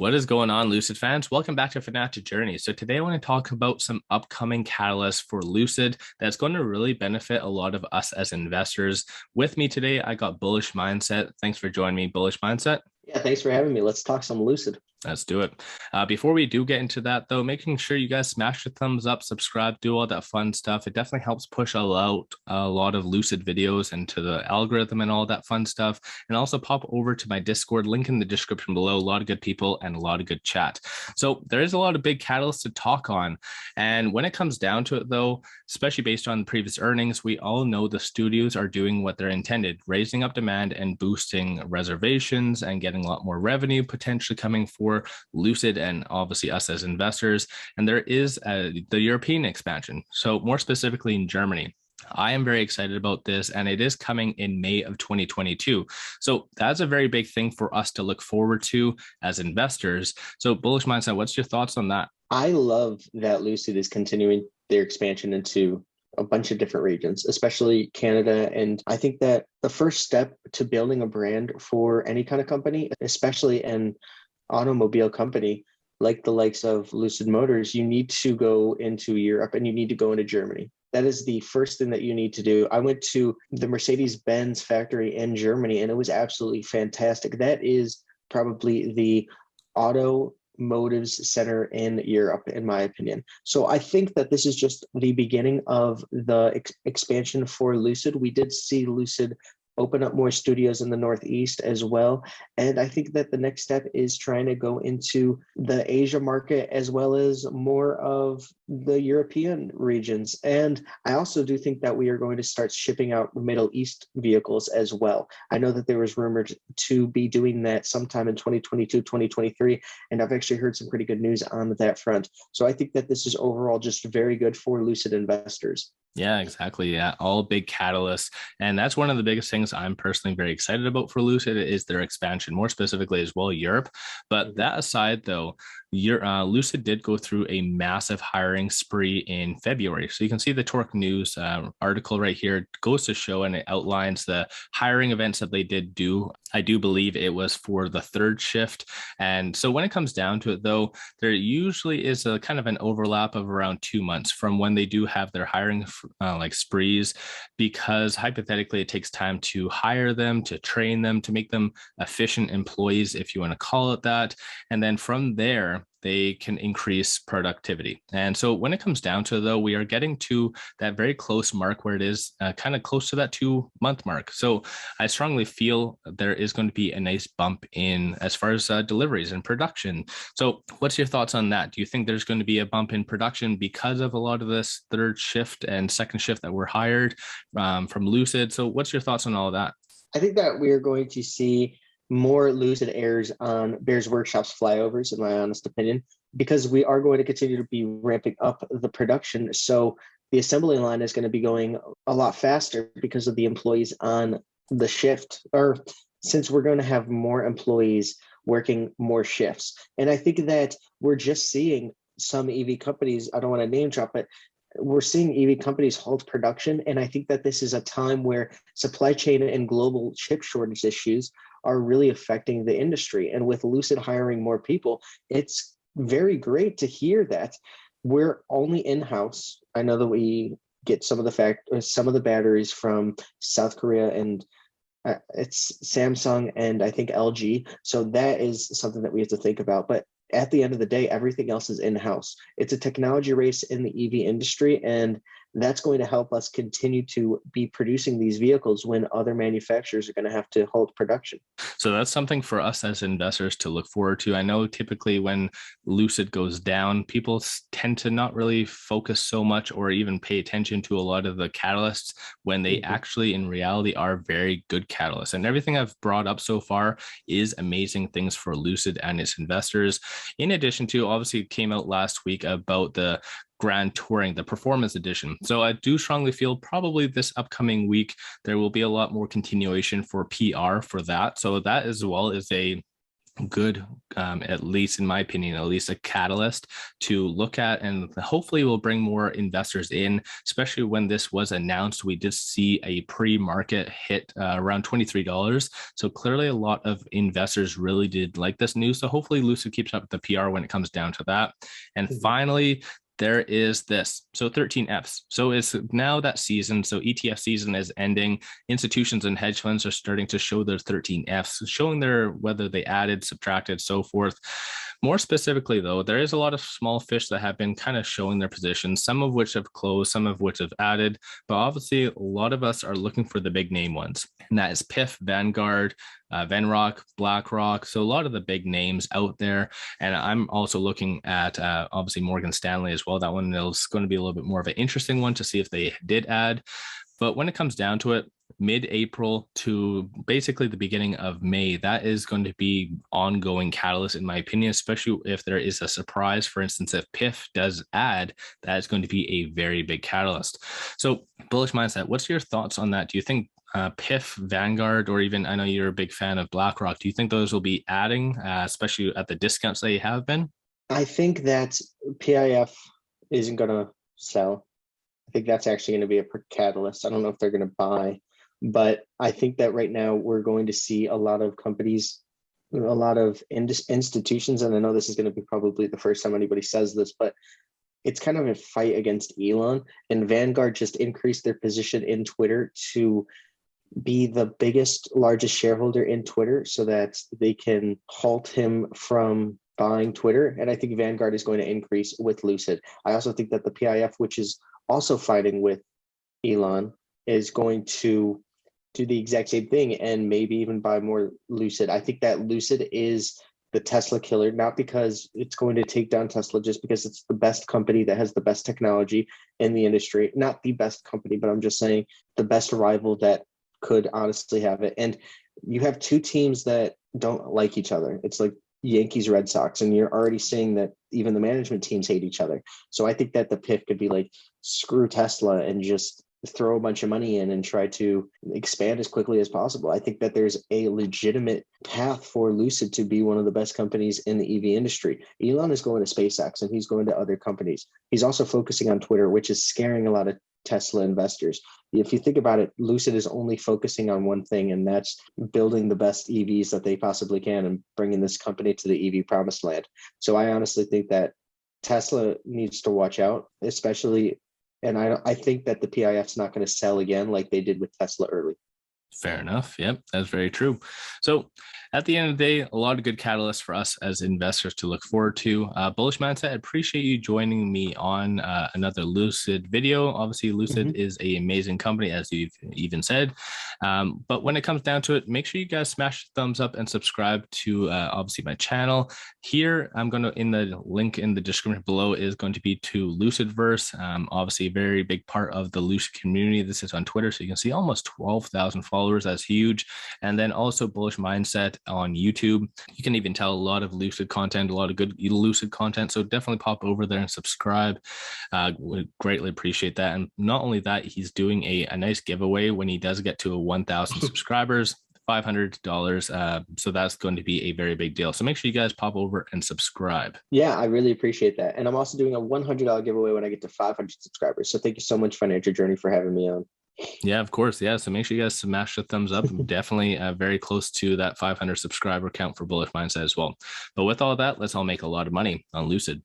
What is going on, Lucid fans? Welcome back to Fanatic Journey. So today I want to talk about some upcoming catalysts for Lucid that's going to really benefit a lot of us as investors. With me today, I got Bullish Mindset. Thanks for joining me, Bullish Mindset. Yeah, thanks for having me. Let's talk some Lucid. Let's do it. Before we do get into that, though, making sure you guys smash the thumbs up, subscribe, do all that fun stuff. It definitely helps push out a lot of Lucid videos into the algorithm and all that fun stuff. And also pop over to my Discord, link in the description below. A lot of good people and a lot of good chat. So there is a lot of big catalysts to talk on. And when it comes down to it, though, especially based on previous earnings, we all know the studios are doing what they're intended, raising up demand and boosting reservations and getting a lot more revenue potentially coming for Lucid and obviously us as investors. And there is the European expansion. So more specifically in Germany. I am very excited about this, and it is coming in May of 2022. So that's a very big thing for us to look forward to as investors. So Bullish Mindset, what's your thoughts on that? I love that Lucid is continuing their expansion into a bunch of different regions, especially Canada. And I think that the first step to building a brand for any kind of company, especially an automobile company like the likes of Lucid Motors, you need to go into Europe and you need to go into Germany. That is the first thing that you need to do. I went to the Mercedes-Benz factory in Germany and it was absolutely fantastic. That is probably the automotives center in Europe, in my opinion. So I think that this is just the beginning of the expansion for Lucid. We did see Lucid open up more studios in the Northeast as well. And I think that the next step is trying to go into the Asia market as well as more of the European regions. And I also do think that we are going to start shipping out Middle East vehicles as well. I know that there was rumored to be doing that sometime in 2022, 2023, and I've actually heard some pretty good news on that front. So I think that this is overall just very good for Lucid investors. Yeah, exactly. Yeah, all big catalysts. And that's one of the biggest things I'm personally very excited about for Lucid is their expansion, more specifically as well, Europe. But that aside, though, Lucid did go through a massive hiring spree in February. So you can see the Torque News article right here. It goes to show and it outlines the hiring events that they did do. I do believe it was for the third shift. And so when it comes down to it, though, there usually is a kind of an overlap of around 2 months from when they do have their hiring like sprees, because hypothetically it takes time to hire them, to train them, to make them efficient employees, if you want to call it that. And then from there, they can increase productivity. And so when it comes down to it, though, we are getting to that very close mark where it is kind of close to that 2 month mark. So I strongly feel there is going to be a nice bump in as far as deliveries and production. So what's your thoughts on that? Do you think there's going to be a bump in production because of a lot of this third shift and second shift that were hired from Lucid? So what's your thoughts on all of that? I think that we are going to see more Lucid Airs on Bears Workshop's flyovers, in my honest opinion, because we are going to continue to be ramping up the production. So the assembly line is going to be going a lot faster because of the employees on the shift, or since we're going to have more employees working more shifts. And I think that we're just seeing some EV companies, I don't want to name drop, but we're seeing EV companies halt production. And I think that this is a time where supply chain and global chip shortage issues are really affecting the industry. And with Lucid hiring more people, it's very great to hear that we're only in-house. I know that we get some of the batteries from South Korea and it's Samsung and I think LG. So that is something that we have to think about. But at the end of the day, everything else is in-house. It's a technology race in the EV industry, and that's going to help us continue to be producing these vehicles when other manufacturers are going to have to halt production. So that's something for us as investors to look forward to. I know typically when Lucid goes down, people tend to not really focus so much or even pay attention to a lot of the catalysts when they actually in reality are very good catalysts. And everything I've brought up so far is amazing things for Lucid and its investors. In addition to, obviously, it came out last week about the Grand Touring, the performance edition. So I do strongly feel probably this upcoming week, there will be a lot more continuation for PR for that. So that as well is a good, at least in my opinion, at least a catalyst to look at, and hopefully will bring more investors in, especially when this was announced. We did see a pre-market hit around $23. So clearly a lot of investors really did like this news. So hopefully Lucid keeps up the PR when it comes down to that. And finally, there is this. So 13Fs. So it's now that season. So ETF season is ending. Institutions and hedge funds are starting to show their 13Fs, showing their whether they added, subtracted, so forth. More specifically, though, there is a lot of small fish that have been kind of showing their positions, some of which have closed, some of which have added. But obviously, a lot of us are looking for the big name ones. And that is PIF, Vanguard, Venrock, BlackRock. So a lot of the big names out there. And I'm also looking at obviously Morgan Stanley as well. That one is going to be a little bit more of an interesting one to see if they did add. But when it comes down to it, mid-April to basically the beginning of May, that is going to be ongoing catalyst, in my opinion, especially if there is a surprise. For instance, if PIF does add, that is going to be a very big catalyst. So bullish mindset, what's your thoughts on that? Do you think PIF, Vanguard, or even, I know you're a big fan of BlackRock, do you think those will be adding, especially at the discounts they have been? I think that PIF isn't going to sell. I think that's actually going to be a catalyst. I don't know if they're going to buy, but I think that right now we're going to see a lot of companies, a lot of institutions, and I know this is going to be probably the first time anybody says this, but it's kind of a fight against Elon, and Vanguard just increased their position in Twitter to be the biggest, largest shareholder in Twitter so that they can halt him from buying Twitter. And I think Vanguard is going to increase with Lucid. I also think that the PIF, which is also fighting with Elon, is going to do the exact same thing and maybe even buy more Lucid. I think that Lucid is the Tesla killer, not because it's going to take down Tesla, just because it's the best company that has the best technology in the industry. Not the best company, but I'm just saying the best rival that could honestly have it. And you have two teams that don't like each other. It's like Yankees, Red Sox, and you're already seeing that even the management teams hate each other. So I think that the PIF could be like, screw Tesla and just throw a bunch of money in and try to expand as quickly as possible. I think that there's a legitimate path for Lucid to be one of the best companies in the EV industry. Elon is going to SpaceX and he's going to other companies. He's also focusing on Twitter, which is scaring a lot of Tesla investors. If you think about it, Lucid is only focusing on one thing, and that's building the best EVs that they possibly can and bringing this company to the EV promised land. So I honestly think that Tesla needs to watch out, especially, and I think that the PIF's not going to sell again like they did with Tesla early. Fair enough. Yep, that's very true. So at the end of the day, a lot of good catalysts for us as investors to look forward to. Bullish Mindset, I appreciate you joining me on another Lucid video. Obviously, Lucid is an amazing company, as you've even said. But when it comes down to it, make sure you guys smash the thumbs up and subscribe to obviously my channel. Here, I'm going to, in the link in the description below is going to be to Lucidverse. Obviously, a very big part of the Lucid community. This is on Twitter, so you can see almost 12,000 followers. That's huge. And then also Bullish Mindset on YouTube. You can even tell a lot of Lucid content, a lot of good Lucid content. So definitely pop over there and subscribe. Would greatly appreciate that. And not only that, he's doing a nice giveaway when he does get to 1,000 subscribers. $500. So that's going to be a very big deal. So make sure you guys pop over and subscribe. Yeah, I really appreciate that. And I'm also doing a $100 giveaway when I get to 500 subscribers. So thank you so much, Financial Journey, for having me on. Yeah, of course. Yeah. So make sure you guys smash the thumbs up. I'm definitely very close to that 500 subscriber count for Bullish Mindset as well. But with all that, let's all make a lot of money on Lucid.